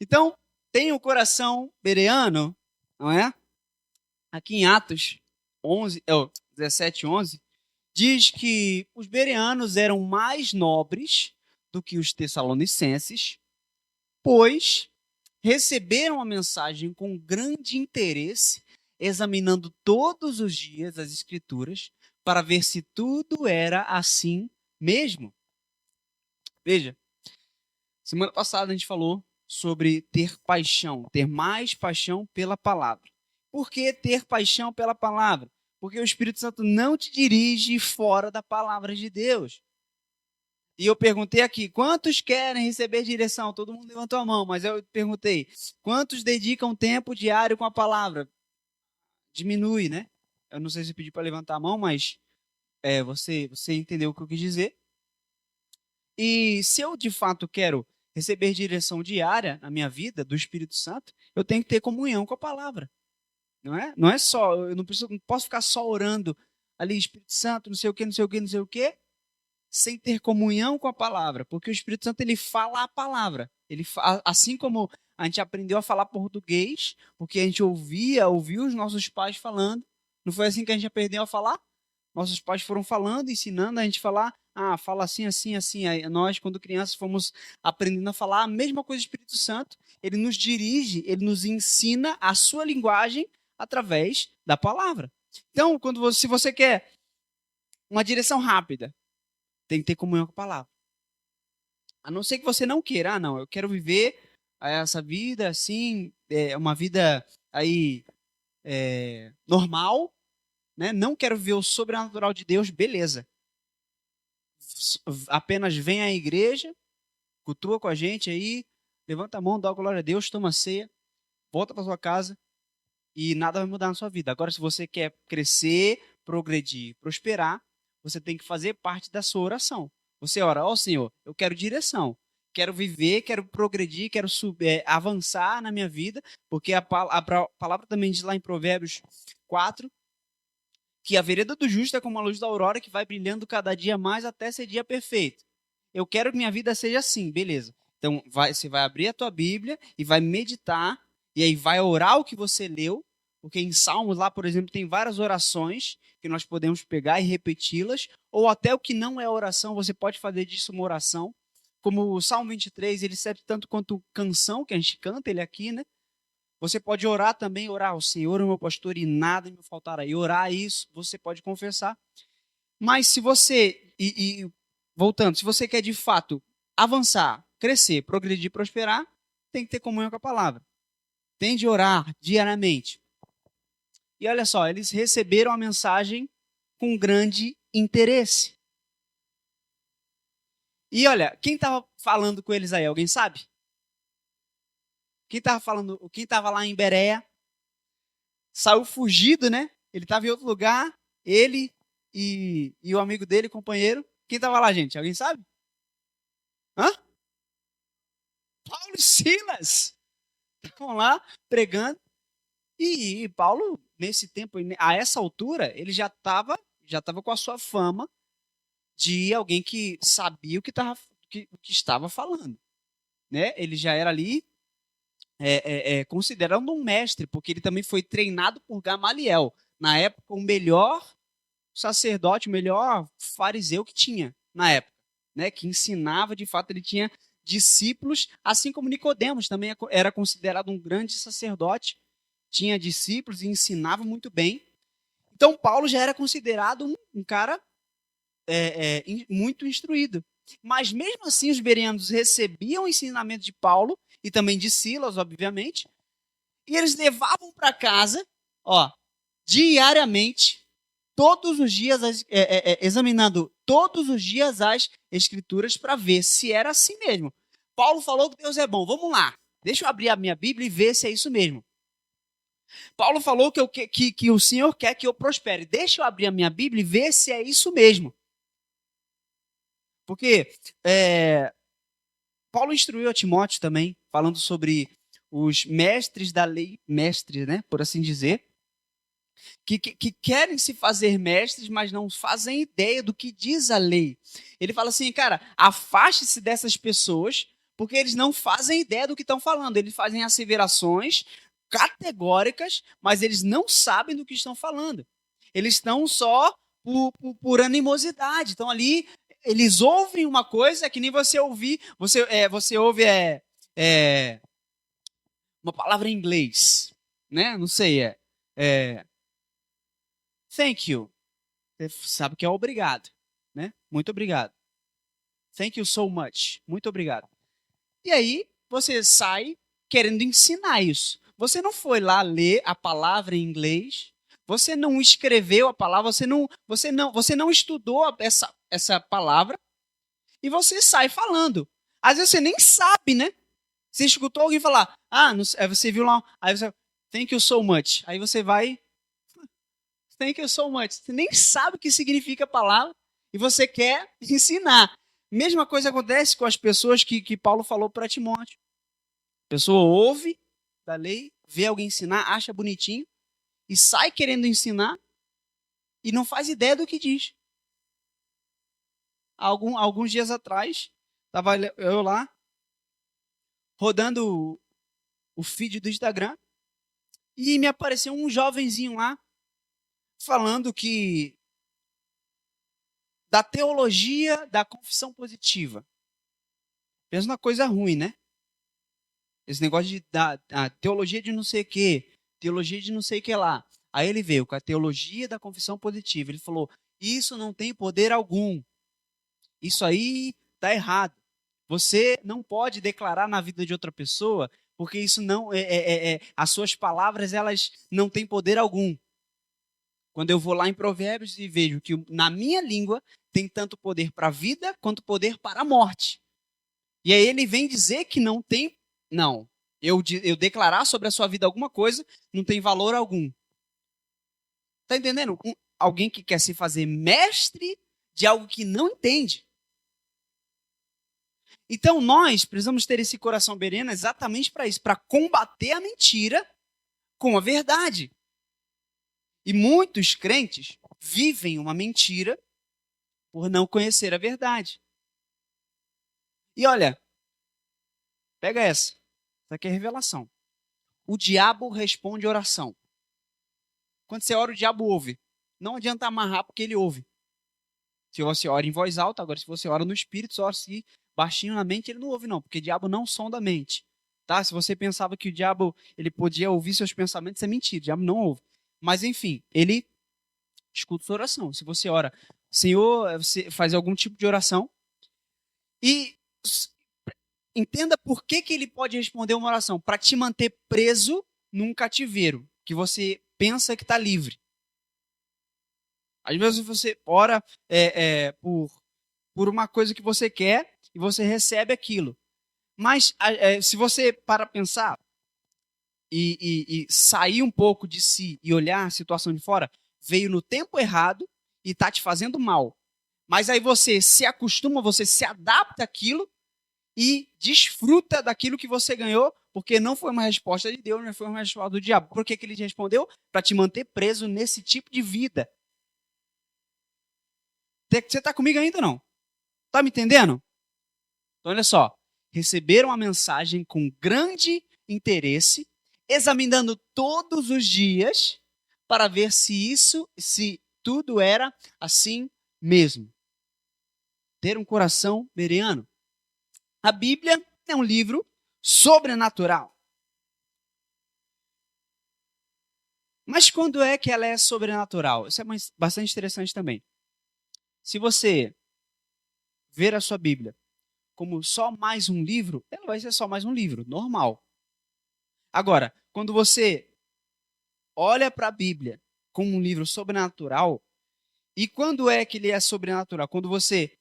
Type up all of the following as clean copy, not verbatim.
Então, tem o coração bereano, não é? Aqui em Atos 17:11, diz que os bereanos eram mais nobres do que os tessalonicenses, pois receberam a mensagem com grande interesse, examinando todos os dias as Escrituras para ver se tudo era assim mesmo. Veja, semana passada a gente falou sobre ter paixão, ter mais paixão pela palavra. Por que ter paixão pela palavra? Porque o Espírito Santo não te dirige fora da palavra de Deus. E eu perguntei aqui, quantos querem receber direção? Todo mundo levantou a mão, mas eu perguntei, quantos dedicam tempo diário com a palavra? Diminui, né? Eu não sei se eu pedi para levantar a mão, mas você entendeu o que eu quis dizer. E se eu de fato quero receber direção diária na minha vida do Espírito Santo, eu tenho que ter comunhão com a palavra. Não é? Não é só, eu não posso ficar só orando ali, Espírito Santo, não sei o que, não sei o que, não sei o que, sem ter comunhão com a palavra, porque o Espírito Santo ele fala a palavra. Assim como a gente aprendeu a falar português, porque a gente ouviu os nossos pais falando, não foi assim que a gente aprendeu a falar? Nossos pais foram falando, ensinando a gente a falar, fala assim, assim, assim. Aí nós, quando crianças, fomos aprendendo a falar a mesma coisa do Espírito Santo. Ele nos dirige, ele nos ensina a sua linguagem através da palavra. Então, se você quer uma direção rápida, tem que ter comunhão com a palavra. A não ser que você não queira, não, eu quero viver essa vida assim, uma vida aí normal, né? Não quero ver o sobrenatural de Deus, beleza. Apenas vem à igreja, cultua com a gente aí, levanta a mão, dá glória a Deus, toma ceia, volta para sua casa e nada vai mudar na sua vida. Agora, se você quer crescer, progredir, prosperar, você tem que fazer parte da sua oração. Você ora, ó Senhor, eu quero direção, quero viver, quero progredir, quero avançar na minha vida, porque a palavra também diz lá em Provérbios 4, que a vereda do justo é como a luz da aurora que vai brilhando cada dia mais até ser dia perfeito. Eu quero que minha vida seja assim, beleza. Então, você vai abrir a tua Bíblia e vai meditar, e aí vai orar o que você leu, porque em Salmos lá, por exemplo, tem várias orações que nós podemos pegar e repeti-las, ou até o que não é oração, você pode fazer disso uma oração. Como o Salmo 23, ele serve tanto quanto canção que a gente canta, ele aqui, né? Você pode orar também, orar, o Senhor é o meu pastor e nada me faltará. E orar isso, você pode confessar. Mas se você, voltando, se você quer de fato avançar, crescer, progredir, prosperar, tem que ter comunhão com a palavra. Tem de orar diariamente. E olha só, eles receberam a mensagem com grande interesse. E olha, quem estava falando com eles aí, alguém sabe? Quem estava lá em Bereia, saiu fugido, né? Ele estava em outro lugar, ele e o amigo dele, companheiro. Quem estava lá, gente? Alguém sabe? Hã? Paulo e Silas. Estavam lá pregando. E Paulo, nesse tempo, a essa altura, ele já tava com a sua fama de alguém que sabia o que estava falando. Né? Ele já era ali considerando um mestre, porque ele também foi treinado por Gamaliel. Na época, o melhor sacerdote, o melhor fariseu que tinha na época, né? Que ensinava, de fato, ele tinha discípulos, assim como Nicodemos também era considerado um grande sacerdote, tinha discípulos e ensinava muito bem. Então Paulo já era considerado um cara muito instruído. Mas mesmo assim os bereanos recebiam o ensinamento de Paulo e também de Silas, obviamente, e eles levavam para casa, diariamente, todos os dias, examinando todos os dias as escrituras para ver se era assim mesmo. Paulo falou que Deus é bom. Vamos lá. Deixa eu abrir a minha Bíblia e ver se é isso mesmo. Paulo falou que o Senhor quer que eu prospere. Deixa eu abrir a minha Bíblia e ver se é isso mesmo. Porque Paulo instruiu a Timóteo também, falando sobre os mestres da lei, mestres, né, por assim dizer, que querem se fazer mestres, mas não fazem ideia do que diz a lei. Ele fala assim, cara, afaste-se dessas pessoas, Porque eles não fazem ideia do que estão falando. Eles fazem asseverações categóricas, mas eles não sabem do que estão falando. Eles estão só por animosidade. Estão ali, eles ouvem uma coisa que nem você ouvir. Você ouve uma palavra em inglês, né? Não sei, thank you. Você sabe que é obrigado, né? Muito obrigado. Thank you so much. Muito obrigado. E aí, você sai querendo ensinar isso. Você não foi lá ler a palavra em inglês, você não escreveu a palavra, você não estudou essa palavra e você sai falando. Às vezes você nem sabe, né? Você escutou alguém falar, você viu lá, aí você, thank you so much. Aí você vai, thank you so much. Você nem sabe o que significa a palavra e você quer ensinar. Mesma coisa acontece com as pessoas que Paulo falou para Timóteo. A pessoa ouve da lei, vê alguém ensinar, acha bonitinho e sai querendo ensinar e não faz ideia do que diz. Alguns dias atrás, estava eu lá, rodando o feed do Instagram e me apareceu um jovenzinho lá falando que da teologia da confissão positiva. Pensa numa coisa ruim, né? Esse negócio da teologia de não sei o quê, teologia de não sei o que lá. Aí ele veio com a teologia da confissão positiva. Ele falou, isso não tem poder algum. Isso aí está errado. Você não pode declarar na vida de outra pessoa, porque isso não as suas palavras elas não têm poder algum. Quando eu vou lá em Provérbios e vejo que na minha língua tem tanto poder para a vida quanto poder para a morte. E aí ele vem dizer que não tem. Não. Eu declarar sobre a sua vida alguma coisa não tem valor algum. Tá entendendo? Alguém que quer se fazer mestre de algo que não entende. Então nós precisamos ter esse coração berena exatamente para isso, para combater a mentira com a verdade. E muitos crentes vivem uma mentira por não conhecer a verdade. E olha, pega essa. Essa aqui é revelação. O diabo responde oração. Quando você ora, o diabo ouve. Não adianta amarrar porque ele ouve. Se você ora em voz alta, agora se você ora no espírito, só se baixinho na mente, ele não ouve não, porque o diabo não sonda a mente. Tá? Se você pensava que o diabo ele podia ouvir seus pensamentos, é mentira, o diabo não ouve. Mas enfim, ele escuta sua oração. Se você ora, Senhor, você faz algum tipo de oração e entenda por que ele pode responder uma oração. Para te manter preso num cativeiro, que você pensa que está livre. Às vezes você ora por uma coisa que você quer e você recebe aquilo. Mas se você para pensar e sair um pouco de si e olhar a situação de fora, veio no tempo errado e está te fazendo mal. Mas aí você se acostuma, você se adapta àquilo e desfruta daquilo que você ganhou, porque não foi uma resposta de Deus, mas foi uma resposta do diabo. Por que ele te respondeu? Para te manter preso nesse tipo de vida. Você está comigo ainda ou não? Está me entendendo? Então, olha só. Receberam a mensagem com grande interesse, examinando todos os dias para ver se tudo era assim mesmo. Ter um coração bereano. A Bíblia é um livro sobrenatural. Mas quando é que ela é sobrenatural? Isso é bastante interessante também. Se você ver a sua Bíblia como só mais um livro, ela vai ser só mais um livro, normal. Agora, quando você olha para a Bíblia como um livro sobrenatural, e quando é que ele é sobrenatural? Quando você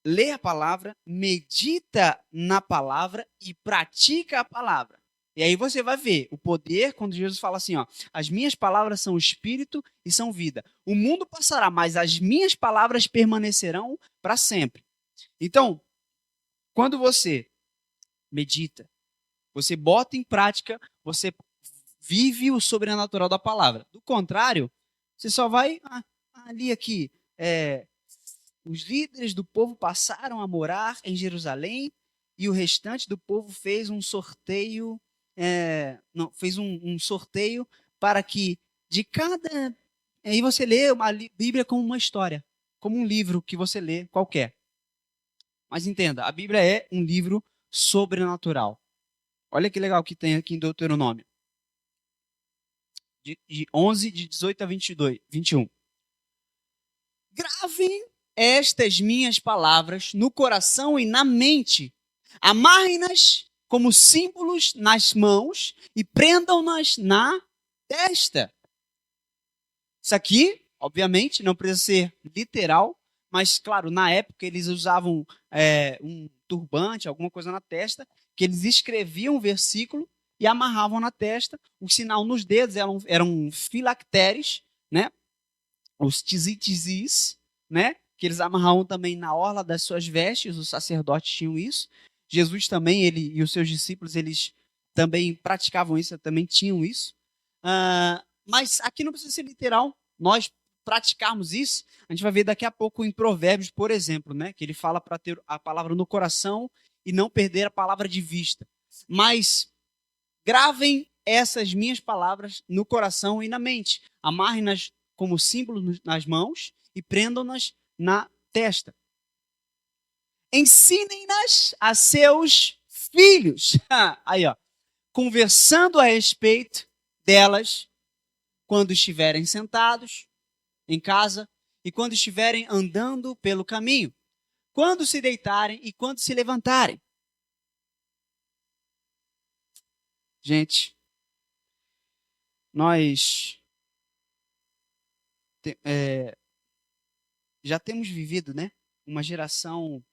lê a palavra, medita na palavra e pratica a palavra. E aí você vai ver o poder quando Jesus fala assim, ó, as minhas palavras são espírito e são vida. O mundo passará, mas as minhas palavras permanecerão para sempre. Então, quando você medita, você bota em prática, você vive o sobrenatural da palavra. Do contrário, você só vai ali aqui, os líderes do povo passaram a morar em Jerusalém e o restante do povo fez um sorteio, fez um sorteio para que de cada... Aí você lê a Bíblia como uma história, como um livro que você lê qualquer. Mas entenda, a Bíblia é um livro sobrenatural. Olha que legal que tem aqui em Deuteronômio. De 11, de 18 a 22, 21. Gravem estas minhas palavras no coração e na mente. Amarrem-nas como símbolos nas mãos e prendam-nas na testa. Isso aqui, obviamente, não precisa ser literal, mas, claro, na época eles usavam um turbante, alguma coisa na testa, que eles escreviam um versículo e amarravam na testa. O sinal nos dedos eram filacteres, né? Os tzizis, né? Que eles amarravam também na orla das suas vestes, os sacerdotes tinham isso. Jesus também, ele e os seus discípulos, eles também praticavam isso, também tinham isso. Mas aqui não precisa ser literal. Nós praticarmos isso, a gente vai ver daqui a pouco em Provérbios, por exemplo, né? Que ele fala para ter a palavra no coração e não perder a palavra de vista. Mas gravem essas minhas palavras no coração e na mente. Amarrem-nas como símbolo nas mãos e prendam-nas na testa. Ensinem-nas a seus filhos. Aí, ó. Conversando a respeito delas quando estiverem sentados em casa e quando estiverem andando pelo caminho, quando se deitarem e quando se levantarem. Gente, nós já temos vivido, né, uma geração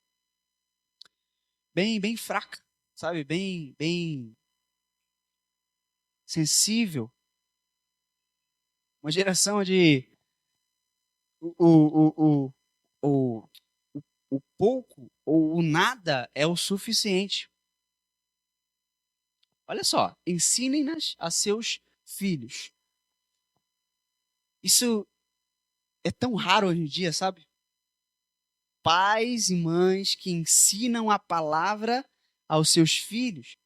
bem fraca, sabe, bem sensível, uma geração onde o pouco ou o nada é o suficiente. Olha só, ensinem-nas a seus filhos. Isso é tão raro hoje em dia, sabe? Pais e mães que ensinam a palavra aos seus filhos,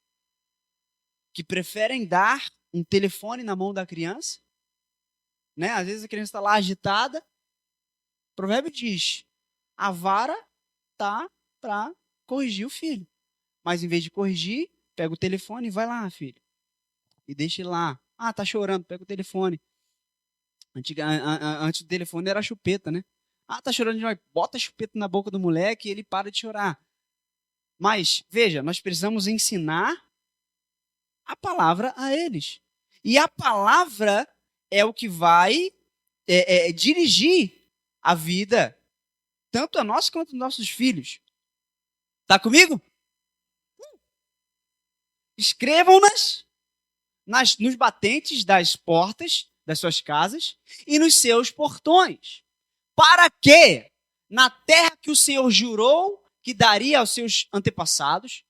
que preferem dar um telefone na mão da criança, né? Às vezes a criança está lá agitada. O provérbio diz: a vara tá para corrigir o filho. Mas em vez de corrigir, pega o telefone e vai lá, filho. E deixa ele lá. Ah, tá chorando, pega o telefone. Antes do telefone era a chupeta, né? Ah, tá chorando demais. Bota a chupeta na boca do moleque e ele para de chorar. Mas, veja, nós precisamos ensinar a palavra a eles. E a palavra é o que vai dirigir a vida, tanto a nossa quanto dos nossos filhos. Tá comigo? Escrevam-nas nos batentes das portas das suas casas e nos seus portões, para que, na terra que o Senhor jurou que daria aos seus antepassados,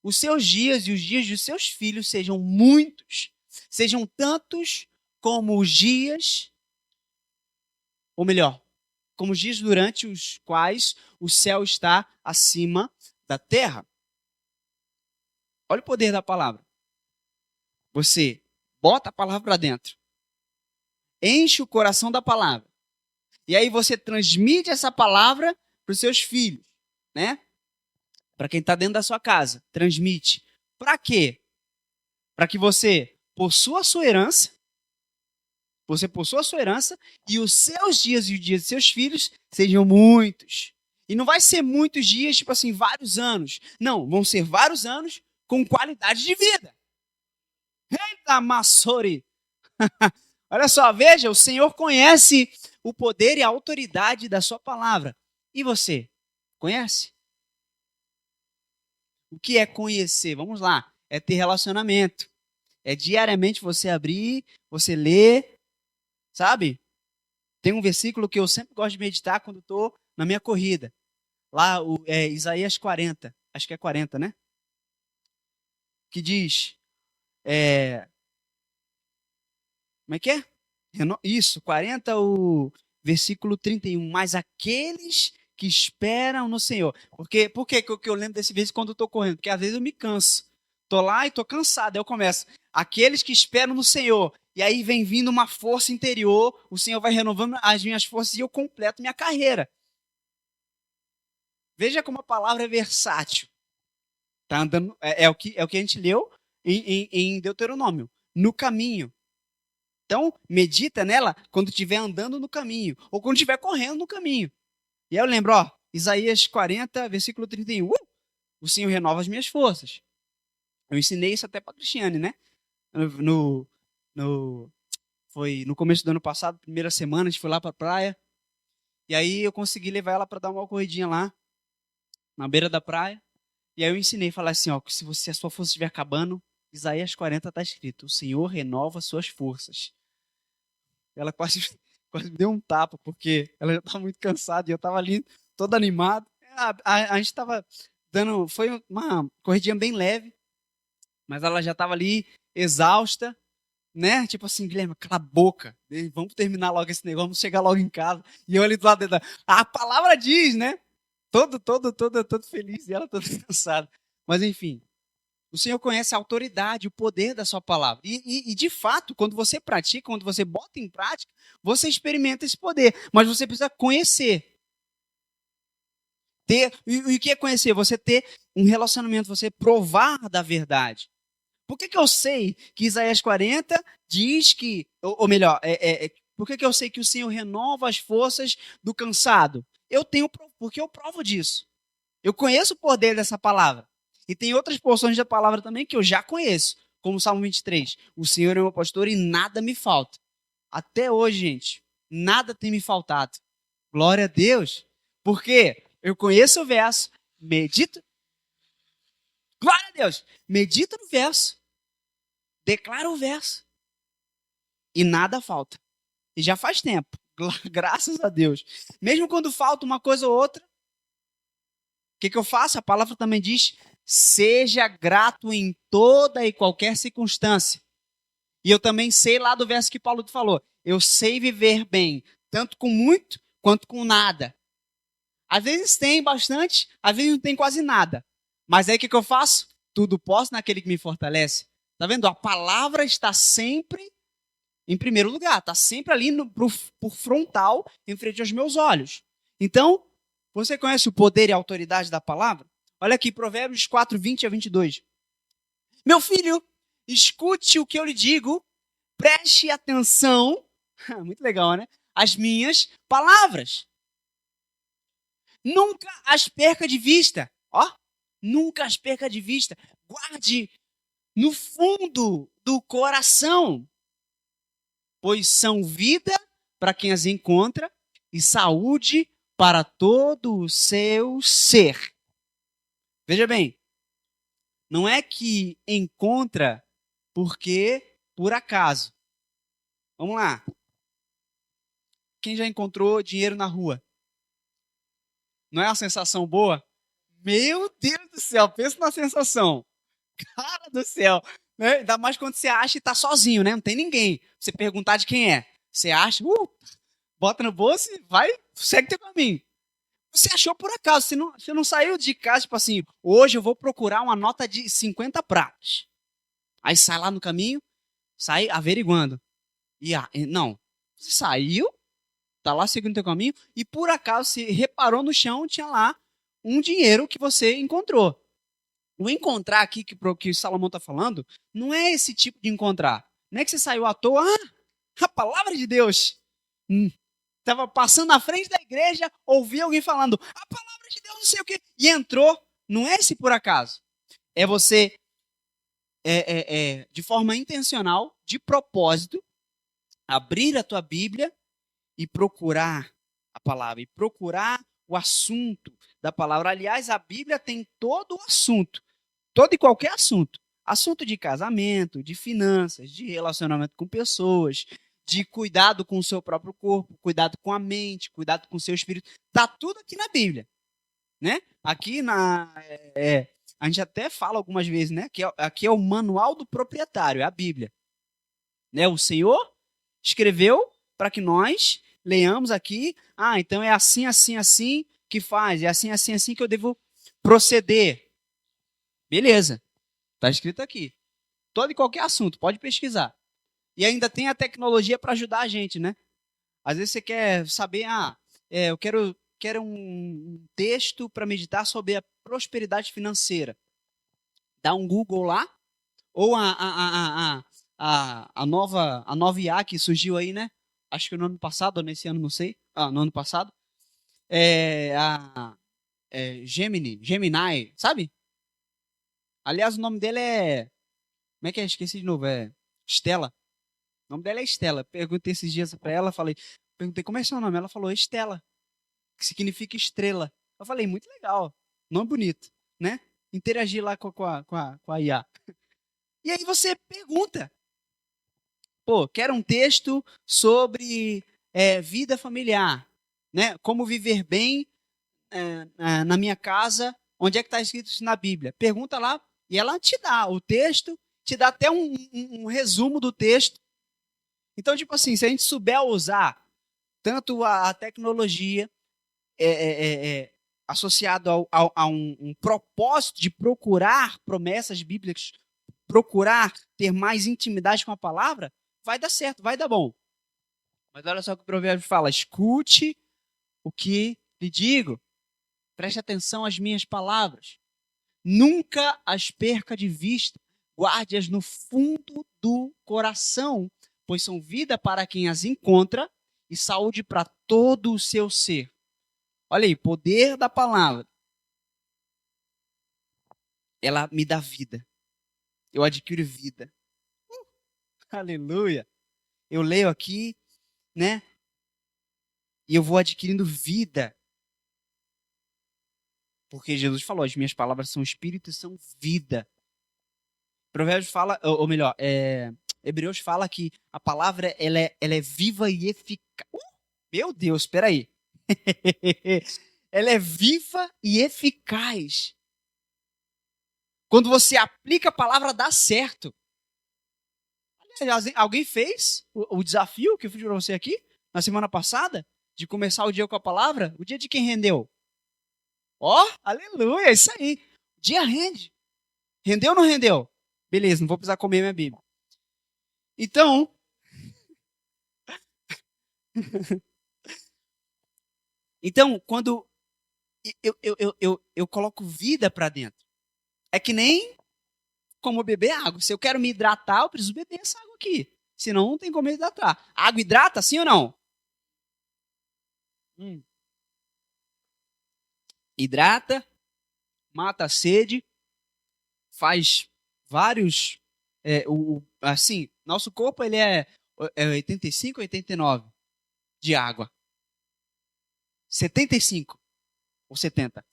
os seus dias e os dias de seus filhos sejam muitos, sejam tantos como os dias, ou melhor, como os dias durante os quais o céu está acima da terra. Olha o poder da palavra. Você bota a palavra para dentro, enche o coração da palavra, e aí você transmite essa palavra para os seus filhos, né? Para quem está dentro da sua casa, transmite. Para quê? Para que você possua a sua herança, e os seus dias e os dias de seus filhos sejam muitos. E não vai ser muitos dias, tipo assim, vários anos. Não, vão ser vários anos com qualidade de vida. Eita, Massori! Olha só, veja, o Senhor conhece o poder e a autoridade da sua palavra. E você? Conhece? O que é conhecer? Vamos lá. É ter relacionamento. É diariamente você abrir, você ler, sabe? Tem um versículo que eu sempre gosto de meditar quando estou na minha corrida. Lá, Isaías 40. Acho que é 40, né? Que diz... como é que é? Isso, 40, o versículo 31. Mas aqueles que esperam no Senhor. Por que eu lembro desse versículo quando eu estou correndo? Porque às vezes eu me canso. Estou lá e estou cansado. Aí eu começo. Aqueles que esperam no Senhor. E aí vem vindo uma força interior. O Senhor vai renovando as minhas forças e eu completo minha carreira. Veja como a palavra é versátil. Tá andando, é o que a gente leu em Deuteronômio. No caminho. Então, medita nela quando estiver andando no caminho. Ou quando estiver correndo no caminho. E aí eu lembro, Isaías 40, versículo 31. O Senhor renova as minhas forças. Eu ensinei isso até para a Cristiane, né? Foi no começo do ano passado, primeira semana, a gente foi lá para a praia. E aí eu consegui levar ela para dar uma corridinha lá, na beira da praia. E aí eu ensinei, falar assim, que se a sua força estiver acabando, Isaías 40 está escrito, o Senhor renova suas forças. Ela quase me deu um tapa, porque ela já estava muito cansada e eu estava ali todo animado. A gente estava foi uma corridinha bem leve, mas ela já estava ali exausta, né? Tipo assim, Guilherme, cala a boca, vamos terminar logo esse negócio, vamos chegar logo em casa. E eu ali do lado dela, a palavra diz, né? Todo feliz e ela toda cansada. Mas enfim, o Senhor conhece a autoridade, o poder da sua palavra. E de fato, quando você pratica, quando você bota em prática, você experimenta esse poder. Mas você precisa conhecer. E o que é conhecer? Você ter um relacionamento, você provar da verdade. Por que eu sei que Isaías 40 diz que, ou melhor, por que eu sei que o Senhor renova as forças do cansado? Porque eu provo disso. Eu conheço o poder dessa palavra. E tem outras porções da palavra também que eu já conheço, como o Salmo 23. O Senhor é meu pastor e nada me falta. Até hoje, gente, nada tem me faltado. Glória a Deus. Porque eu conheço o verso, medito. Glória a Deus. Medito no verso. Declaro o verso. E nada falta. E já faz tempo. Graças a Deus. Mesmo quando falta uma coisa ou outra, o que eu faço? A palavra também diz, seja grato em toda e qualquer circunstância. E eu também sei lá do verso que Paulo falou, eu sei viver bem, tanto com muito quanto com nada. Às vezes tem bastante, às vezes não tem quase nada. Mas aí o que eu faço? Tudo posso naquele que me fortalece. Tá vendo? A palavra está sempre em primeiro lugar, está sempre ali por frontal, em frente aos meus olhos. Então, você conhece o poder e a autoridade da palavra? Olha aqui, Provérbios 4, 20 a 22. Meu filho, escute o que eu lhe digo, preste atenção, muito legal, né? As minhas palavras. Nunca as perca de vista. Nunca as perca de vista. Guarde no fundo do coração, pois são vida para quem as encontra e saúde para todo o seu ser. Veja bem, não é que encontra porque por acaso. Vamos lá. Quem já encontrou dinheiro na rua? Não é uma sensação boa? Meu Deus do céu, pensa na sensação. Cara do céu. Né? Ainda mais quando você acha e tá sozinho, né? Não tem ninguém. Você perguntar de quem é. Você acha, bota no bolso e vai, segue teu caminho. Você achou por acaso, você não saiu de casa, tipo assim, hoje eu vou procurar uma nota de 50 pratas. Aí sai lá no caminho, sai averiguando. Não, você saiu, tá lá seguindo teu caminho, e por acaso você reparou no chão, tinha lá um dinheiro que você encontrou. O encontrar aqui que o Salomão está falando, não é esse tipo de encontrar. Não é que você saiu à toa, a palavra de Deus. Estava passando na frente da igreja, ouvi alguém falando, a palavra de Deus, não sei o quê, e entrou. Não é esse por acaso. É você, de forma intencional, de propósito, abrir a tua Bíblia e procurar a palavra, e procurar o assunto da palavra. Aliás, a Bíblia tem todo o assunto, todo e qualquer assunto. Assunto de casamento, de finanças, de relacionamento com pessoas, de cuidado com o seu próprio corpo, cuidado com a mente, cuidado com o seu espírito. Está tudo aqui na Bíblia. Né? Aqui a gente até fala algumas vezes, né? Aqui é o manual do proprietário, é a Bíblia. Né? O Senhor escreveu para que nós leamos aqui. Então é assim, assim, assim que faz, é assim, assim, assim que eu devo proceder. Beleza, está escrito aqui. Todo e qualquer assunto, pode pesquisar. E ainda tem a tecnologia para ajudar a gente, né? Às vezes você quer saber, eu quero um texto para meditar sobre a prosperidade financeira. Dá um Google lá, ou a nova IA que surgiu aí, né? Acho que no ano passado, ou nesse ano, não sei. No ano passado. Gemini, sabe? Aliás, o nome dele é... Como é que é? Esqueci de novo. É Stella. O nome dela é Stella. Perguntei esses dias para ela, perguntei como é seu nome. Ela falou Stella, que significa estrela. Eu falei, muito legal. Nome bonito, né? Interagir lá com a IA. E aí você pergunta. Pô, quero um texto sobre vida familiar, né? Como viver bem na minha casa. Onde é que está escrito isso na Bíblia? Pergunta lá e ela te dá o texto, te dá até um resumo do texto. Então, tipo assim, se a gente souber usar tanto a tecnologia associado a um propósito de procurar promessas bíblicas, procurar ter mais intimidade com a palavra, vai dar certo, vai dar bom. Mas olha só o que o provérbio fala: escute o que lhe digo, preste atenção às minhas palavras, nunca as perca de vista, guarde-as no fundo do coração, pois são vida para quem as encontra e saúde para todo o seu ser. Olha aí, poder da palavra. Ela me dá vida. Eu adquiro vida. Aleluia. Eu leio aqui, né? E eu vou adquirindo vida. Porque Jesus falou, as minhas palavras são espírito e são vida. Provérbios fala, ou melhor, Hebreus fala que a palavra ela é viva e eficaz. Meu Deus, espera aí. Ela é viva e eficaz. Quando você aplica a palavra, dá certo. Alguém fez o desafio que eu fiz para você aqui, na semana passada, de começar o dia com a palavra? O dia de quem rendeu? Aleluia, isso aí. O dia rende. Rendeu ou não rendeu? Beleza, não vou precisar comer minha Bíblia. Então, quando eu coloco vida para dentro, é que nem como beber água. Se eu quero me hidratar, eu preciso beber essa água aqui. Senão não tem como me hidratar. A água hidrata, sim ou não? Hidrata, mata a sede, faz vários... assim, nosso corpo ele é 85, 89 de água. 75 ou 70?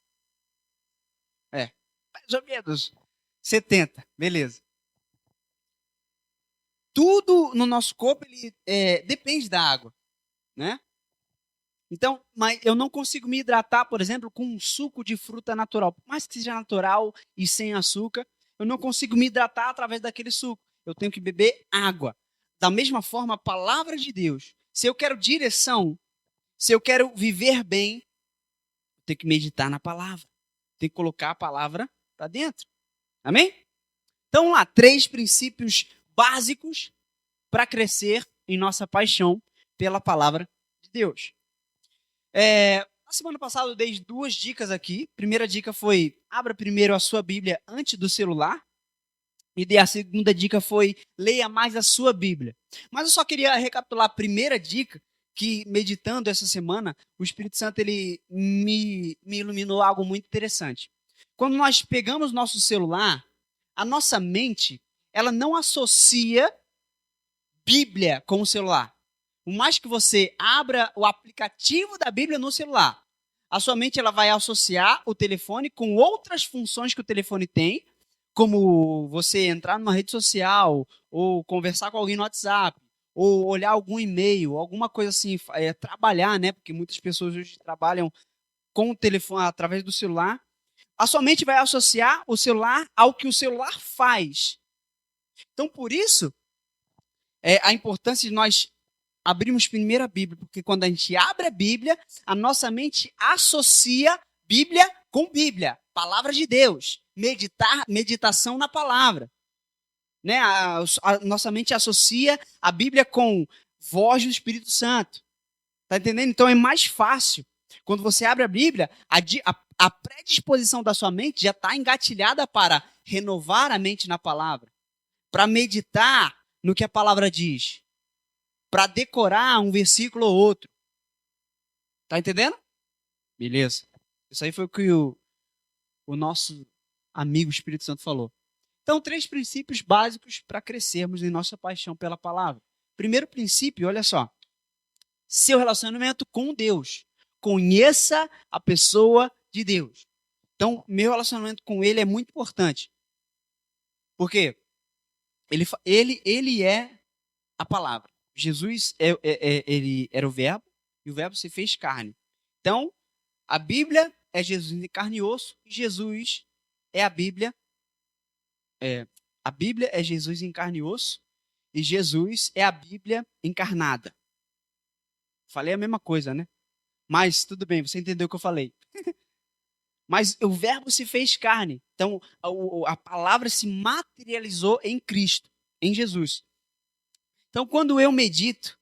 Mais ou menos. 70, beleza. Tudo no nosso corpo ele depende da água, né? Então, mas eu não consigo me hidratar, por exemplo, com um suco de fruta natural. Por mais que seja natural e sem açúcar, eu não consigo me hidratar através daquele suco. Eu tenho que beber água. Da mesma forma, a palavra de Deus. Se eu quero direção, se eu quero viver bem, eu tenho que meditar na palavra. Tenho que colocar a palavra para dentro. Amém? Então, lá, 3 princípios básicos para crescer em nossa paixão pela palavra de Deus. Na semana passada eu dei 2 dicas aqui. Primeira dica foi, abra primeiro a sua Bíblia antes do celular. E a segunda dica foi, leia mais a sua Bíblia. Mas eu só queria recapitular a primeira dica, que meditando essa semana, o Espírito Santo ele me iluminou algo muito interessante. Quando nós pegamos nosso celular, a nossa mente, ela não associa Bíblia com o celular. Por mais que você abra o aplicativo da Bíblia no celular, a sua mente ela vai associar o telefone com outras funções que o telefone tem, como você entrar numa rede social, ou conversar com alguém no WhatsApp, ou olhar algum e-mail, alguma coisa assim, trabalhar, né? Porque muitas pessoas hoje trabalham com o telefone através do celular. A sua mente vai associar o celular ao que o celular faz. Então, por isso, a importância de nós abrimos primeiro a Bíblia, porque quando a gente abre a Bíblia, a nossa mente associa Bíblia com Bíblia, palavra de Deus, meditação na palavra. Né? A nossa mente associa a Bíblia com voz do Espírito Santo. Tá entendendo? Então é mais fácil. Quando você abre a Bíblia, a predisposição da sua mente já está engatilhada para renovar a mente na palavra, para meditar no que a palavra diz, para decorar um versículo ou outro. Tá entendendo? Beleza. Isso aí foi o que o nosso amigo Espírito Santo falou. Então, 3 princípios básicos para crescermos em nossa paixão pela palavra. Primeiro princípio, olha só. Seu relacionamento com Deus. Conheça a pessoa de Deus. Então, meu relacionamento com Ele é muito importante. Por quê? Ele é a palavra. Jesus, ele era o verbo, e o verbo se fez carne. Então, a Bíblia é Jesus em carne e osso, e Jesus é a Bíblia. A Bíblia é Jesus em carne e osso, e Jesus é a Bíblia encarnada. Falei a mesma coisa, né? Mas tudo bem, você entendeu o que eu falei. Mas o verbo se fez carne. Então, a palavra se materializou em Cristo, em Jesus. Então, quando eu medito,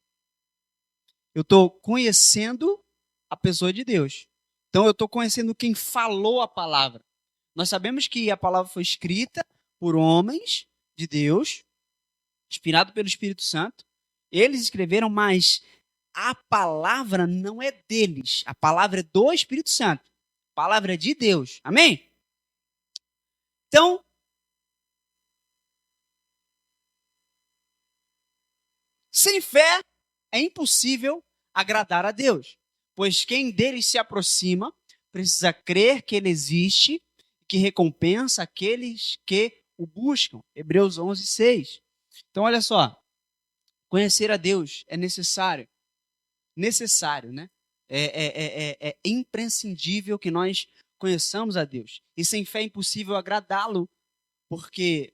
eu estou conhecendo a pessoa de Deus. Então, eu estou conhecendo quem falou a palavra. Nós sabemos que a palavra foi escrita por homens de Deus, inspirado pelo Espírito Santo. Eles escreveram, mas a palavra não é deles. A palavra é do Espírito Santo. A palavra é de Deus. Amém? Então, sem fé é impossível agradar a Deus, pois quem dele se aproxima precisa crer que ele existe e que recompensa aqueles que o buscam. Hebreus 11:6. Então, olha só, conhecer a Deus é necessário, né? É imprescindível que nós conheçamos a Deus. E sem fé é impossível agradá-lo, porque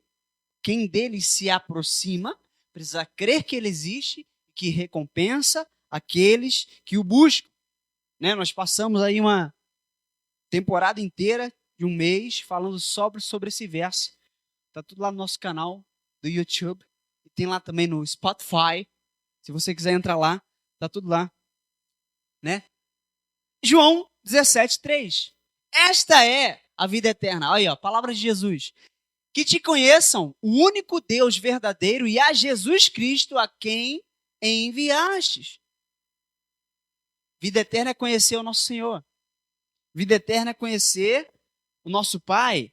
quem dele se aproxima precisa crer que ele existe e que recompensa aqueles que o buscam. Né? Nós passamos aí uma temporada inteira de um mês falando sobre esse verso. Está tudo lá no nosso canal do YouTube. E tem lá também no Spotify. Se você quiser entrar lá, está tudo lá. Né? João 17:3. Esta é a vida eterna. Olha aí, ó, palavra de Jesus. Que te conheçam o único Deus verdadeiro e a Jesus Cristo a quem enviastes. Vida eterna é conhecer o nosso Senhor. Vida eterna é conhecer o nosso Pai.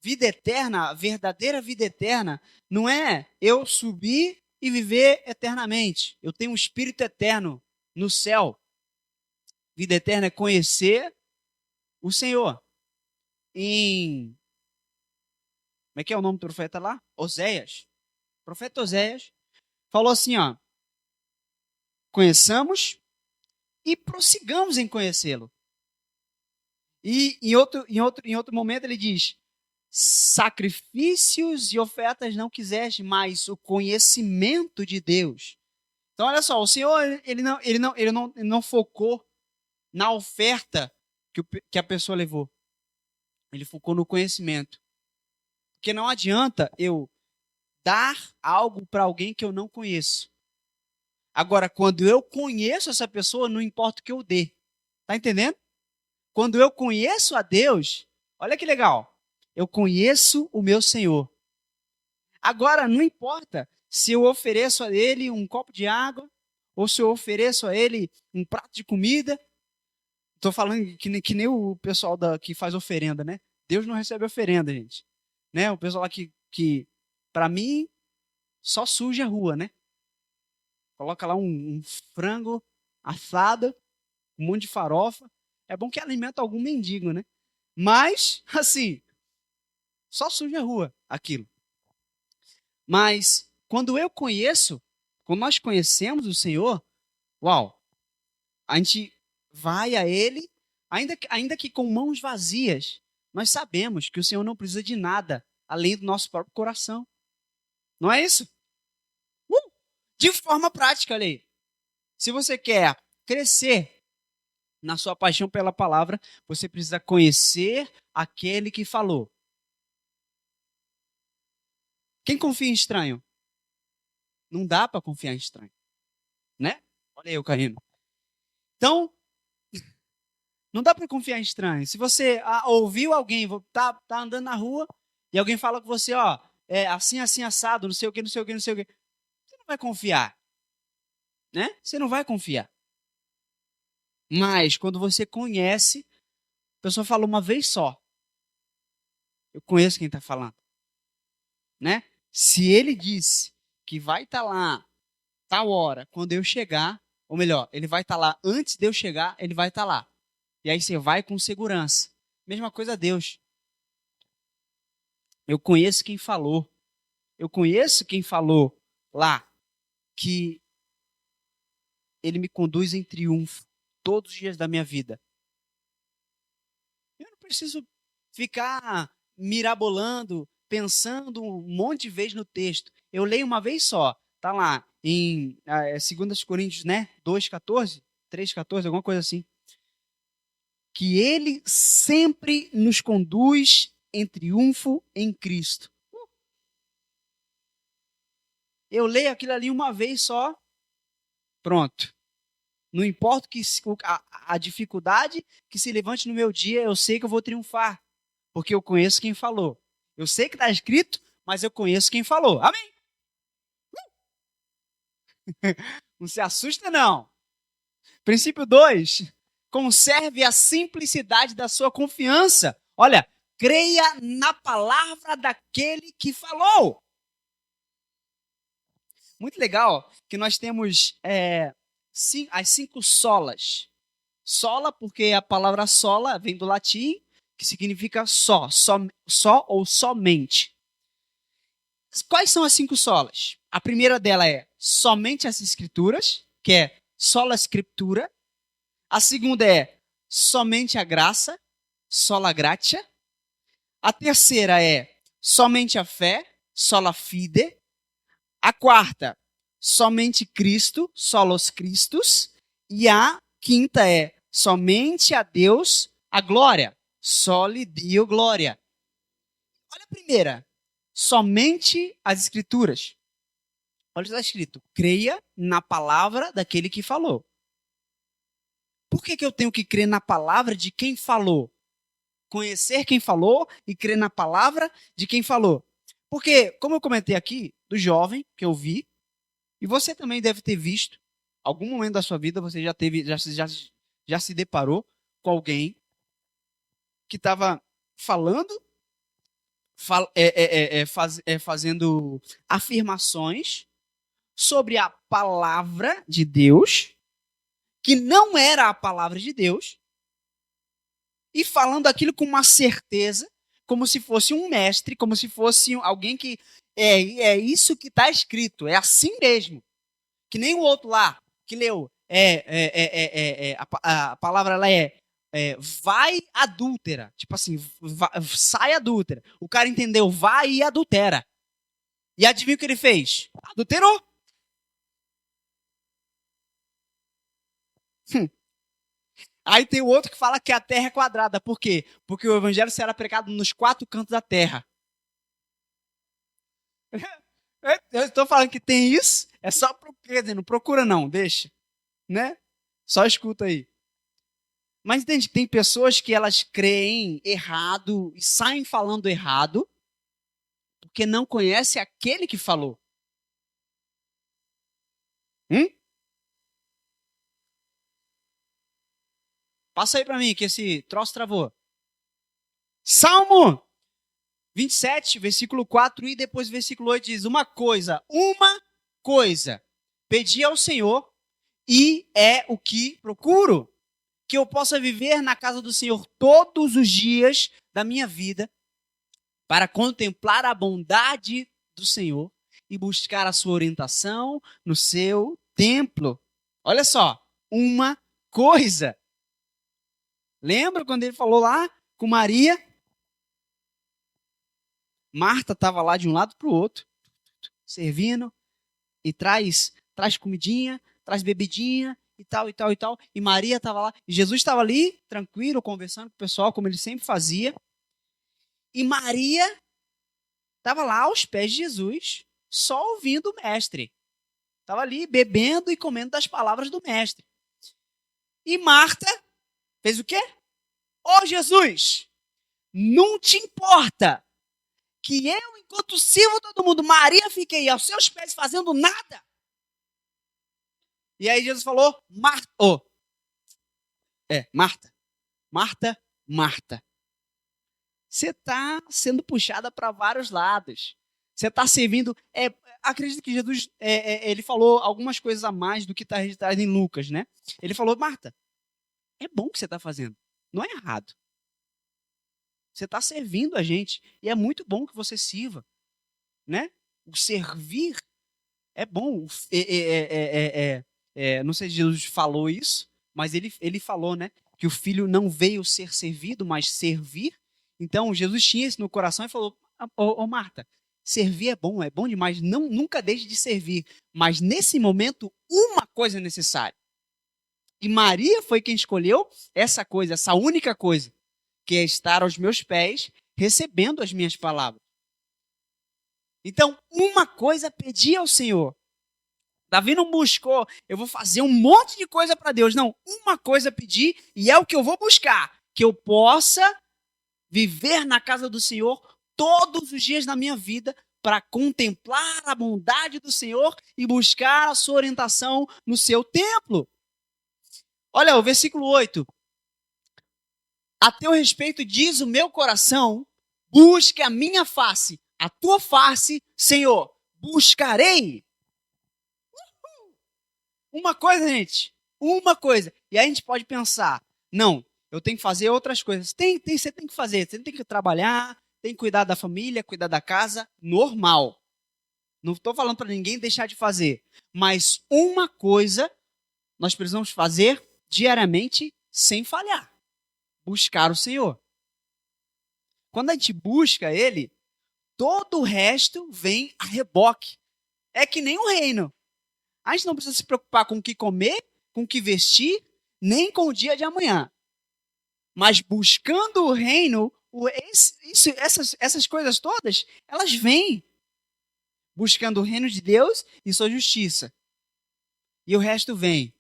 Vida eterna, a verdadeira vida eterna, não é eu subir e viver eternamente. Eu tenho um espírito eterno no céu. Vida eterna é conhecer o Senhor. Como é que é o nome do profeta lá? Oséias. O profeta Oséias falou assim, ó. Conheçamos e prossigamos em conhecê-lo. E em outro momento ele diz, sacrifícios e ofertas não quiseste, mas o conhecimento de Deus. Então, olha só, o Senhor ele não focou na oferta que a pessoa levou. Ele focou no conhecimento. Porque não adianta eu dar algo para alguém que eu não conheço. Agora, quando eu conheço essa pessoa, não importa o que eu dê. Tá entendendo? Quando eu conheço a Deus, olha que legal. Eu conheço o meu Senhor. Agora, não importa se eu ofereço a Ele um copo de água, ou se eu ofereço a Ele um prato de comida. Estou falando que nem o pessoal que faz oferenda, né? Deus não recebe oferenda, gente. Né? O pessoal lá que para mim, só suja a rua, né? Coloca lá um frango assado, um monte de farofa. É bom que alimenta algum mendigo, né? Mas, assim, só suja a rua aquilo. Mas, quando nós conhecemos o Senhor, uau, a gente vai a Ele, ainda que com mãos vazias, nós sabemos que o Senhor não precisa de nada além do nosso próprio coração. Não é isso? De forma prática, olha aí. Se você quer crescer na sua paixão pela palavra, você precisa conhecer aquele que falou. Quem confia em estranho? Não dá para confiar em estranho, né? Olha aí o caindo. Então, não dá para confiar em estranho. Se você ouviu alguém, tá andando na rua e alguém fala com você, ó, é assim, assim, assado, não sei o que, não sei o que, não sei o que, você não vai confiar, né? Você não vai confiar. Mas quando você conhece, a pessoa fala uma vez só. Eu conheço quem está falando, né? Se ele disse que vai estar lá tal hora, quando eu chegar, ou melhor, ele vai estar lá antes de eu chegar, ele vai estar lá. E aí você vai com segurança. Mesma coisa a Deus. Eu conheço quem falou. Eu conheço quem falou lá que ele me conduz em triunfo todos os dias da minha vida. Eu não preciso ficar mirabolando, pensando um monte de vezes no texto. Eu leio uma vez só. Tá lá em 2 Coríntios, né? 2:14, 3:14, alguma coisa assim. Que ele sempre nos conduz em triunfo em Cristo. Eu leio aquilo ali uma vez só, pronto. Não importa a dificuldade que se levante no meu dia, eu sei que eu vou triunfar, porque eu conheço quem falou. Eu sei que está escrito, mas eu conheço quem falou. Amém? Não se assusta, não. Princípio 2. Conserve a simplicidade da sua confiança. Olha, creia na palavra daquele que falou. Muito legal que nós temos as 5 solas. Sola, porque a palavra sola vem do latim, que significa só ou somente. Quais são as 5 solas? A primeira dela é somente as escrituras, que é sola scriptura. A segunda é somente a graça, sola gratia. A terceira é somente a fé, sola fide. A quarta, somente Cristo, solos Christus. E a quinta é somente a Deus a glória, soli Dio glória. Olha a primeira, somente as escrituras. Olha o que está escrito, creia na palavra daquele que falou. Por que eu tenho que crer na palavra de quem falou? Conhecer quem falou e crer na palavra de quem falou. Porque, como eu comentei aqui, do jovem que eu vi, e você também deve ter visto, algum momento da sua vida você já se deparou com alguém que estava falando, fazendo afirmações sobre a palavra de Deus, que não era a palavra de Deus, e falando aquilo com uma certeza, como se fosse um mestre, como se fosse alguém que é isso que está escrito, é assim mesmo. Que nem o outro lá, que leu, a palavra ela vai adúltera. Tipo assim, sai adúltera. O cara entendeu, vai e adultera. E adivinha o que ele fez? Adulterou. Aí tem o outro que fala que a terra é quadrada. Por quê? Porque o evangelho será pregado nos 4 cantos da terra. Eu estou falando que tem isso, é só quer dizer, não procura não, deixa, né? Só escuta aí. Mas entende, tem pessoas que elas creem errado e saem falando errado porque não conhece aquele que falou. Passa aí para mim que esse troço travou. Salmo 27, versículo 4 e depois versículo 8 diz: uma coisa, pedi ao Senhor e é o que procuro, que eu possa viver na casa do Senhor todos os dias da minha vida, para contemplar a bondade do Senhor e buscar a sua orientação no seu templo. Olha só, uma coisa. Lembra quando ele falou lá com Maria? Marta estava lá de um lado para o outro, servindo, e traz comidinha, traz bebidinha e tal, e tal, e tal. E Maria estava lá. E Jesus estava ali, tranquilo, conversando com o pessoal, como ele sempre fazia. E Maria estava lá aos pés de Jesus, só ouvindo o mestre. Estava ali bebendo e comendo das palavras do mestre. E Marta fez o quê? Ô Jesus, não te importa que eu, enquanto sirvo todo mundo, Maria, fiquei aos seus pés fazendo nada? E aí Jesus falou, Marta, Marta, Marta, você está sendo puxada para vários lados. Você está servindo. Acredito que Jesus ele falou algumas coisas a mais do que está registrado em Lucas, né? Ele falou, Marta, é bom o que você está fazendo. Não é errado. Você está servindo a gente. E é muito bom que você sirva. Né? O servir é bom. Não sei se Jesus falou isso, mas ele falou, né? Que o filho não veio ser servido, mas servir. Então, Jesus tinha isso no coração e falou, Marta, servir é bom demais, nunca deixe de servir. Mas, nesse momento, uma coisa é necessária. E Maria foi quem escolheu essa coisa, essa única coisa, que é estar aos meus pés, recebendo as minhas palavras. Então, uma coisa pedi ao Senhor. Davi não buscou, eu vou fazer um monte de coisa para Deus. Não, uma coisa pedi e é o que eu vou buscar. Que eu possa viver na casa do Senhor todos os dias da minha vida para contemplar a bondade do Senhor e buscar a sua orientação no seu templo. Olha o versículo 8. A teu respeito diz o meu coração, busque a minha face, a tua face, Senhor, buscarei. Uma coisa, gente, uma coisa. E aí a gente pode pensar, não, eu tenho que fazer outras coisas. Você tem que fazer, você tem que trabalhar, tem que cuidar da família, cuidar da casa, normal. Não estou falando para ninguém deixar de fazer. Mas uma coisa nós precisamos fazer diariamente sem falhar. Buscar o Senhor. Quando a gente busca Ele, todo o resto vem a reboque. É que nem um reino. A gente não precisa se preocupar com o que comer, com o que vestir, nem com o dia de amanhã. Mas buscando o reino, essas coisas todas, elas vêm. Buscando o reino de Deus e sua justiça. E o resto vem.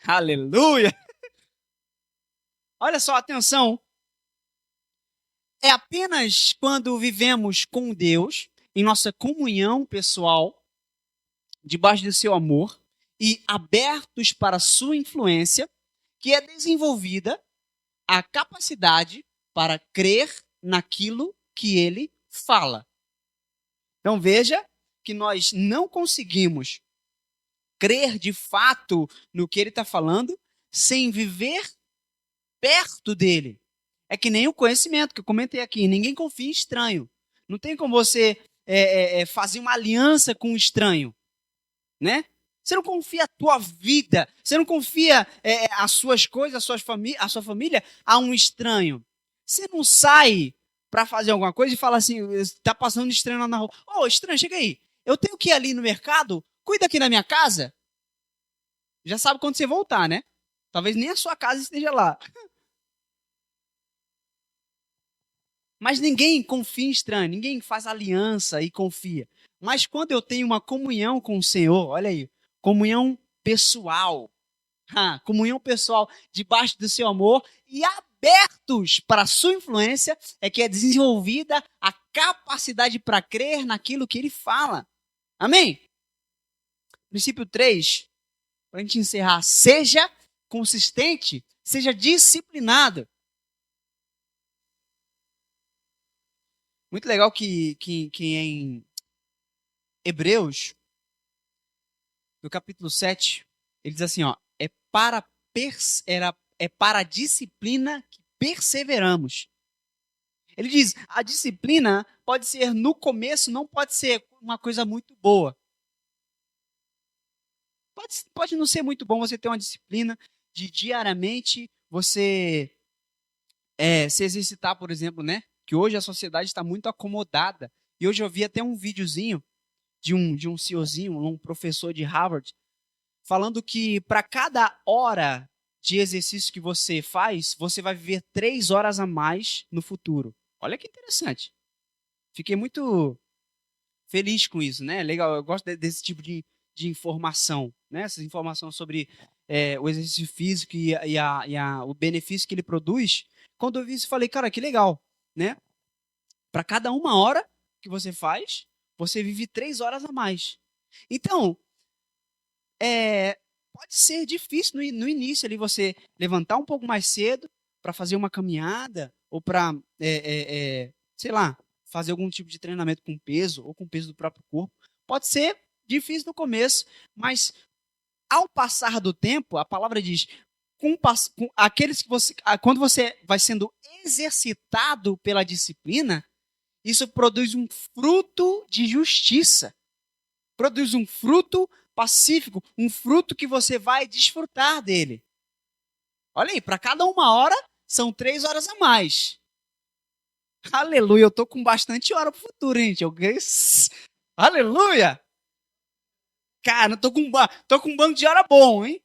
Aleluia! Olha só, atenção. É apenas quando vivemos com Deus, em nossa comunhão pessoal, debaixo do seu amor e abertos para a sua influência, que é desenvolvida a capacidade para crer naquilo que ele fala. Então veja que nós não conseguimos crer de fato no que ele está falando sem viver perto dele. É que nem o conhecimento que eu comentei aqui. Ninguém confia em estranho. Não tem como você fazer uma aliança com um estranho. Né? Você não confia a tua vida, você não confia as suas coisas, a sua família a um estranho. Você não sai para fazer alguma coisa e fala assim, está passando um estranho lá na rua. Ô, estranho, chega aí. Eu tenho que ir ali no mercado, cuida aqui da minha casa. Já sabe quando você voltar, né? Talvez nem a sua casa esteja lá. Mas ninguém confia em estranho, ninguém faz aliança e confia. Mas quando eu tenho uma comunhão com o Senhor, olha aí, comunhão pessoal, comunhão pessoal debaixo do seu amor e abertos para a sua influência, é que é desenvolvida a capacidade para crer naquilo que ele fala. Amém? Princípio 3, para a gente encerrar, seja consistente, seja disciplinado. Muito legal que em Hebreus, no capítulo 7, ele diz assim, ó, é para a disciplina que perseveramos. Ele diz, a disciplina pode ser no começo, não pode ser uma coisa muito boa. Pode não ser muito bom você ter uma disciplina de diariamente você se exercitar, por exemplo, né? Que hoje a sociedade está muito acomodada. E hoje eu vi até um videozinho de um CEOzinho, um professor de Harvard, falando que para cada hora de exercício que você faz, você vai viver 3 horas a mais no futuro. Olha que interessante. Fiquei muito feliz com isso, né? Legal, eu gosto desse tipo de informação, né? Essas informações sobre o exercício físico o benefício que ele produz. Quando eu vi isso, eu falei, cara, que legal, né? Para cada 1 hora que você faz, você vive 3 horas a mais. Então, pode ser difícil no início ali você levantar um pouco mais cedo para fazer uma caminhada ou para, sei lá, fazer algum tipo de treinamento com peso ou com peso do próprio corpo. Pode ser difícil no começo, mas ao passar do tempo, a palavra diz, com aqueles que quando você vai sendo exercitado pela disciplina, isso produz um fruto de justiça. Produz um fruto pacífico, um fruto que você vai desfrutar dele. Olha aí, para cada 1 hora, são 3 horas a mais. Aleluia, eu tô com bastante hora pro futuro, gente. Aleluia! Cara, tô com um banco de hora bom, hein?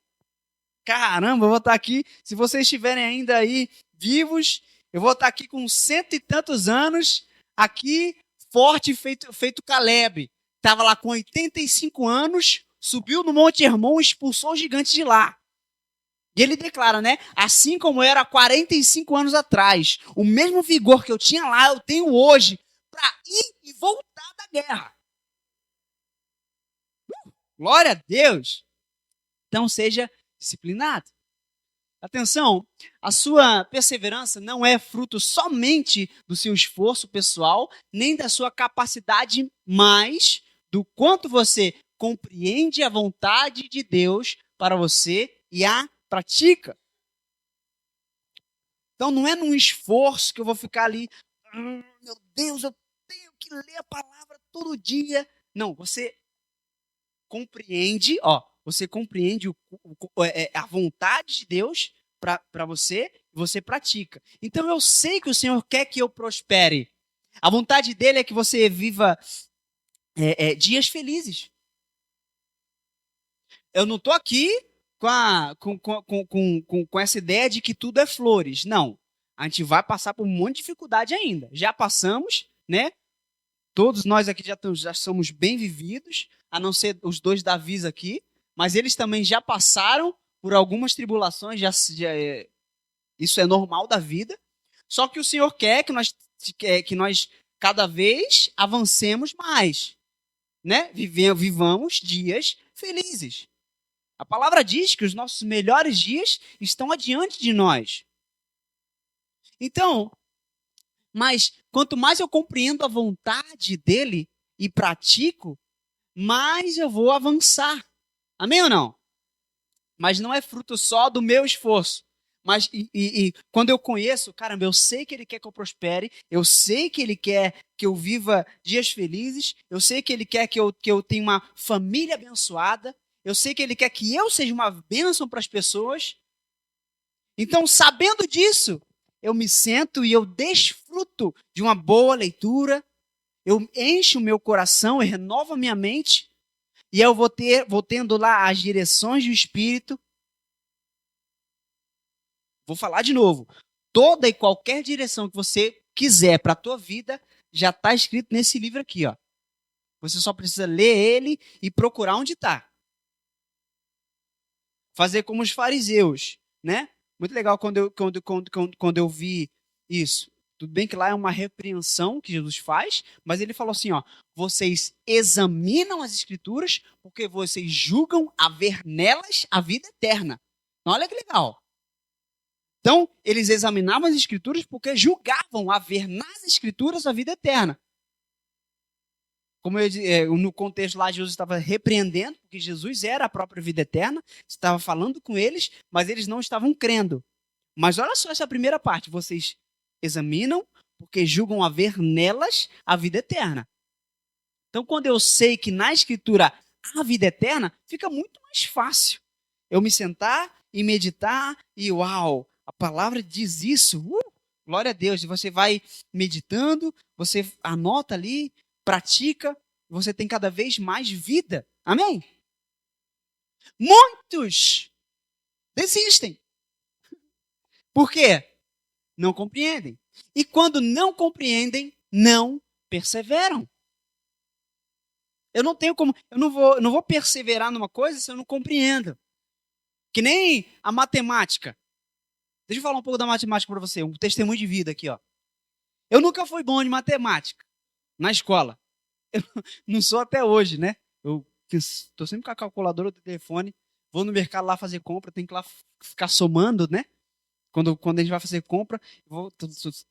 Caramba, eu vou estar aqui. Se vocês estiverem ainda aí vivos, eu vou estar aqui com 100 e tantos anos, aqui forte, feito Caleb. Estava lá com 85 anos, subiu no Monte Hermon e expulsou os gigantes de lá. E ele declara, né? Assim como era 45 anos atrás, o mesmo vigor que eu tinha lá, eu tenho hoje para ir e voltar da guerra. Glória a Deus! Então seja disciplinado. Atenção, a sua perseverança não é fruto somente do seu esforço pessoal, nem da sua capacidade, mas do quanto você compreende a vontade de Deus para você e a pratica. Então não é num esforço que eu vou ficar ali, meu Deus, eu tenho que ler a palavra todo dia. Não, você compreende, você compreende a vontade de Deus para você, você pratica. Então eu sei que o Senhor quer que eu prospere. A vontade dele é que você viva dias felizes. Eu não estou aqui com essa ideia de que tudo é flores. Não. A gente vai passar por um monte de dificuldade ainda. Já passamos, né? Todos nós aqui já somos bem vividos, a não ser os dois Davis aqui, mas eles também já passaram por algumas tribulações, isso é normal da vida. Só que o Senhor quer que nós cada vez avancemos mais, né? Vivamos dias felizes. A palavra diz que os nossos melhores dias estão adiante de nós. Então, mas quanto mais eu compreendo a vontade dele e pratico, mais eu vou avançar. Amém ou não? Mas não é fruto só do meu esforço. Mas quando eu conheço, caramba, eu sei que ele quer que eu prospere, eu sei que ele quer que eu viva dias felizes, eu sei que ele quer que eu tenha uma família abençoada, eu sei que ele quer que eu seja uma bênção para as pessoas. Então, sabendo disso, eu me sento e eu desfruto de uma boa leitura, eu encho o meu coração, eu renovo a minha mente, e eu vou tendo lá as direções do Espírito. Vou falar de novo. Toda e qualquer direção que você quiser para a tua vida, já está escrito nesse livro aqui, ó. Você só precisa ler ele e procurar onde está. Fazer como os fariseus, né? Muito legal quando eu vi isso. Tudo bem que lá é uma repreensão que Jesus faz, mas ele falou assim, ó, vocês examinam as escrituras porque vocês julgam haver nelas a vida eterna. Então, olha que legal. Então, eles examinavam as escrituras porque julgavam haver nas escrituras a vida eterna. Como no contexto lá, Jesus estava repreendendo, porque Jesus era a própria vida eterna, estava falando com eles, mas eles não estavam crendo. Mas olha só essa primeira parte, vocês examinam porque julgam haver nelas a vida eterna. Então, quando eu sei que na escritura há a vida eterna, fica muito mais fácil eu me sentar e meditar e uau, a palavra diz isso, glória a Deus. E você vai meditando, você anota ali, pratica, você tem cada vez mais vida. Amém? Muitos desistem. Por quê? Não compreendem. E quando não compreendem, não perseveram. Eu não tenho como, eu não vou perseverar numa coisa se eu não compreendo. Que nem a matemática. Deixa eu falar um pouco da matemática para você, um testemunho de vida aqui, ó. Eu nunca fui bom de matemática na escola. Eu não sou até hoje, né? Eu estou sempre com a calculadora do telefone, vou no mercado lá fazer compra, tenho que lá ficar somando, né? Quando a gente vai fazer compra,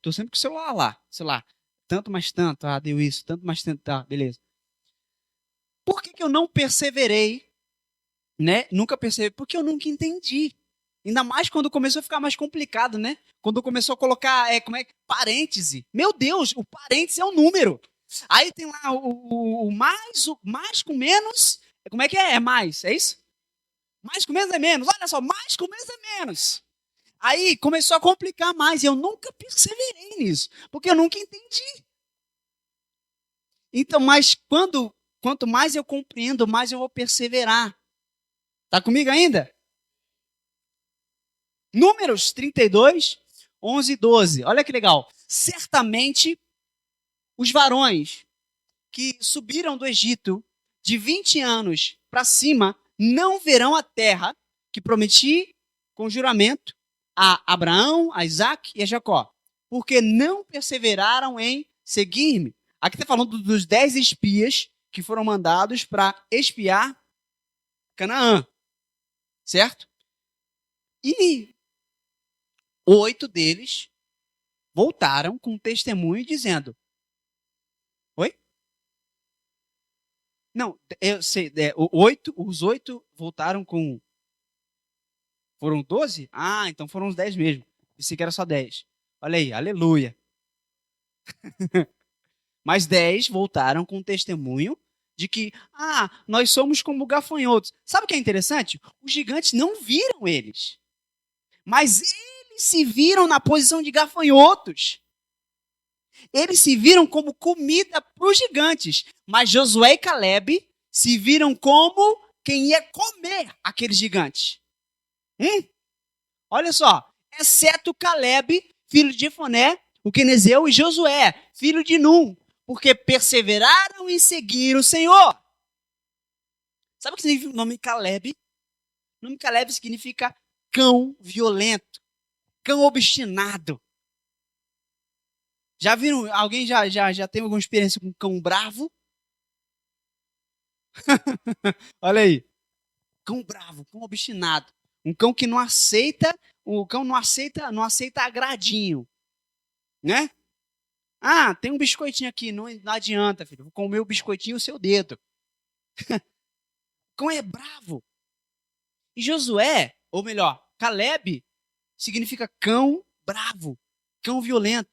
tô sempre com o celular lá, sei lá, tanto mais tanto, deu isso, tanto mais tanto, beleza. Por que eu não perseverei, né? Nunca percebi, porque eu nunca entendi. Ainda mais quando começou a ficar mais complicado, né? Quando começou a colocar, parêntese. Meu Deus, o parêntese é um número. Aí tem lá o mais com menos. Como é que é? É mais, é isso? Mais com menos é menos. Olha só, mais com menos é menos. Aí começou a complicar mais. E eu nunca perseverei nisso. Porque eu nunca entendi. Então, mas quanto mais eu compreendo, mais eu vou perseverar. Tá comigo ainda? Números 32, 11 e 12. Olha que legal. Certamente os varões que subiram do Egito de 20 anos para cima não verão a terra que prometi com juramento a Abraão, a Isaac e a Jacó, porque não perseveraram em seguir-me. Aqui está falando dos 10 espias que foram mandados para espiar Canaã, certo? E 8 deles voltaram com testemunho dizendo: oi? Não, eu sei, os 8 voltaram com... Foram 12? Então foram os 10 mesmo. Pensei que era só 10. Olha aí, aleluia. Mas 10 voltaram com testemunho de que, nós somos como gafanhotos. Sabe o que é interessante? Os gigantes não viram eles. Mas eles se viram na posição de gafanhotos. Eles se viram como comida para os gigantes. Mas Josué e Caleb se viram como quem ia comer aqueles gigantes. Olha só. Exceto Caleb, filho de Jefoné, o quenezeu, e Josué, filho de Num. Porque perseveraram em seguir o Senhor. Sabe o que significa o nome Caleb? O nome Caleb significa cão violento, cão obstinado. Já viram? Alguém já teve alguma experiência com um cão bravo? Olha aí. Cão bravo, cão obstinado. Um cão que não aceita, não aceita agradinho. Né? Tem um biscoitinho aqui, não adianta, filho. Vou comer o biscoitinho o seu dedo. O cão é bravo. E Josué, ou melhor, Caleb, significa cão bravo, cão violento.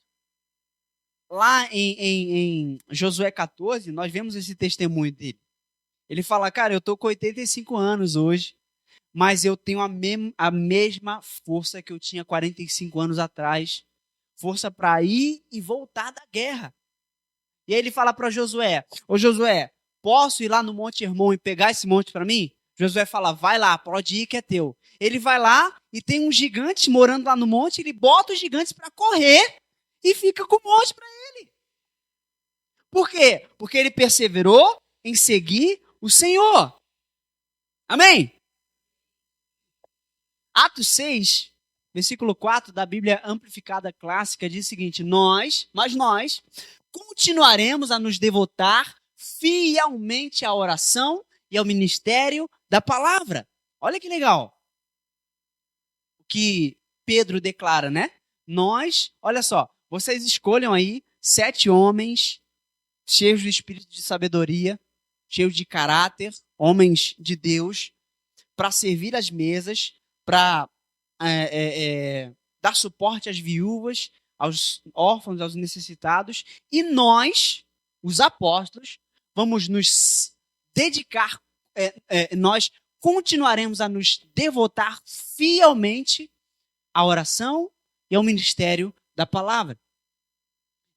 Lá em Josué 14, nós vemos esse testemunho dele. Ele fala, cara, eu tô com 85 anos hoje, mas eu tenho a mesma força que eu tinha 45 anos atrás. Força para ir e voltar da guerra. E aí ele fala para Josué, ô Josué, posso ir lá no Monte Hermon e pegar esse monte para mim? Josué fala, vai lá, pode ir que é teu. Ele vai lá e tem um gigante morando lá no monte, ele bota os gigantes para correr e fica com o monte para ele. Por quê? Porque ele perseverou em seguir o Senhor. Amém? Atos 6, versículo 4 da Bíblia Amplificada Clássica diz o seguinte, mas nós continuaremos a nos devotar fielmente à oração e ao ministério da palavra. Olha que legal. O que Pedro declara, né? Olha só, vocês escolham aí 7 homens cheios de espírito de sabedoria, cheios de caráter, homens de Deus, para servir as mesas, para dar suporte às viúvas, aos órfãos, aos necessitados. E nós, os apóstolos, vamos nos dedicar, nós continuaremos a nos devotar fielmente à oração e ao ministério da palavra.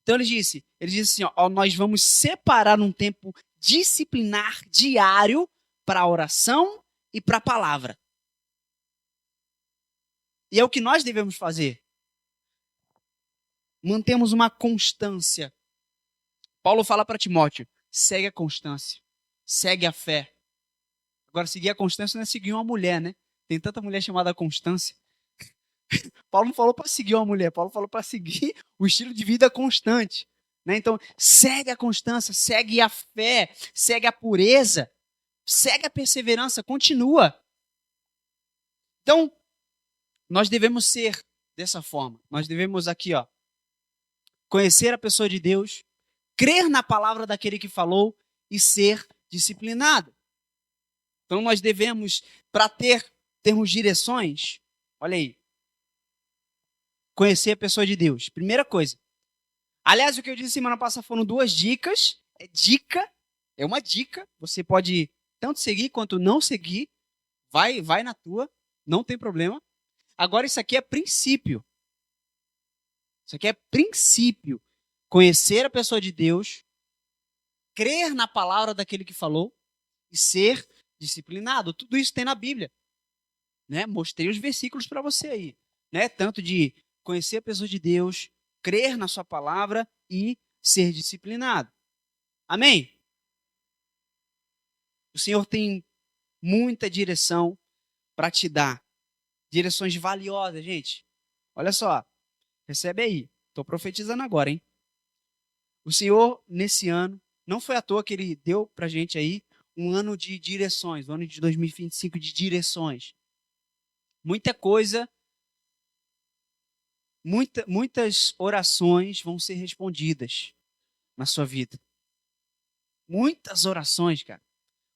Então ele disse assim, nós vamos separar um tempo disciplinar diário para a oração e para a palavra. E é o que nós devemos fazer. Mantemos uma constância. Paulo fala para Timóteo, segue a constância, segue a fé. Agora, seguir a constância não é seguir uma mulher, né? Tem tanta mulher chamada Constância. Paulo não falou para seguir uma mulher, Paulo falou para seguir o estilo de vida constante. Né? Então, segue a constância, segue a fé, segue a pureza, segue a perseverança, continua. Então, nós devemos ser dessa forma. Nós devemos aqui, conhecer a pessoa de Deus, crer na palavra daquele que falou e ser disciplinado. Então, nós devemos, para termos direções, olha aí, conhecer a pessoa de Deus. Primeira coisa. Aliás, o que eu disse semana passada foram 2 dicas. É uma dica. Você pode tanto seguir quanto não seguir. Vai na tua, não tem problema. Agora, isso aqui é princípio. Isso aqui é princípio. Conhecer a pessoa de Deus, crer na palavra daquele que falou e ser disciplinado. Tudo isso tem na Bíblia. Né? Mostrei os versículos para você aí. Né? Tanto de conhecer a pessoa de Deus, crer na sua palavra e ser disciplinado. Amém? O Senhor tem muita direção para te dar. Direções valiosas, gente. Olha só. Recebe aí. Estou profetizando agora, hein? O Senhor, nesse ano, não foi à toa que Ele deu para a gente aí um ano de direções, o ano de 2025 de direções. Muita coisa, muitas orações vão ser respondidas na sua vida. Muitas orações, cara.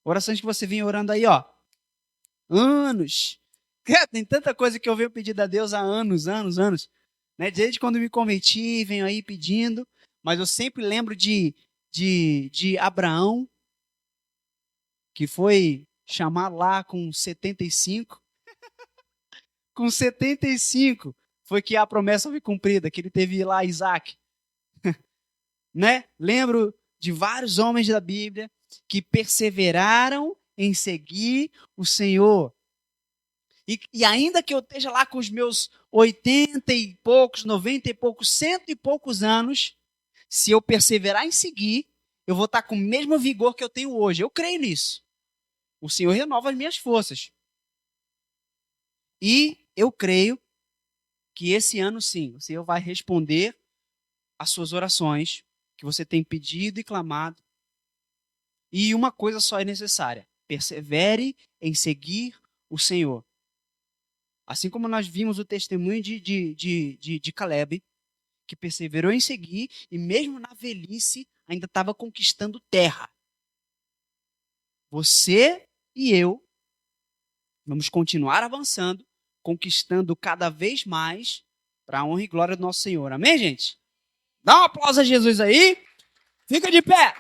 Orações que você vem orando aí, anos. Tem tanta coisa que eu venho pedindo a Deus há anos. Né? Desde quando me converti, venho aí pedindo. Mas eu sempre lembro de Abraão, que foi chamar lá com 75. Com 75 foi que a promessa foi cumprida, que ele teve lá Isaac. Né? Lembro de vários homens da Bíblia que perseveraram em seguir o Senhor. E ainda que eu esteja lá com os meus 80 e poucos, 90 e poucos, 100 e poucos anos, se eu perseverar em seguir, eu vou estar com o mesmo vigor que eu tenho hoje. Eu creio nisso. O Senhor renova as minhas forças. E eu creio que esse ano, sim, o Senhor vai responder às suas orações que você tem pedido e clamado. E uma coisa só é necessária: persevere em seguir o Senhor. Assim como nós vimos o testemunho de Caleb, que perseverou em seguir e mesmo na velhice ainda estava conquistando terra. Você e eu vamos continuar avançando, conquistando cada vez mais para a honra e glória do nosso Senhor. Amém, gente? Dá um aplauso a Jesus aí. Fica de pé.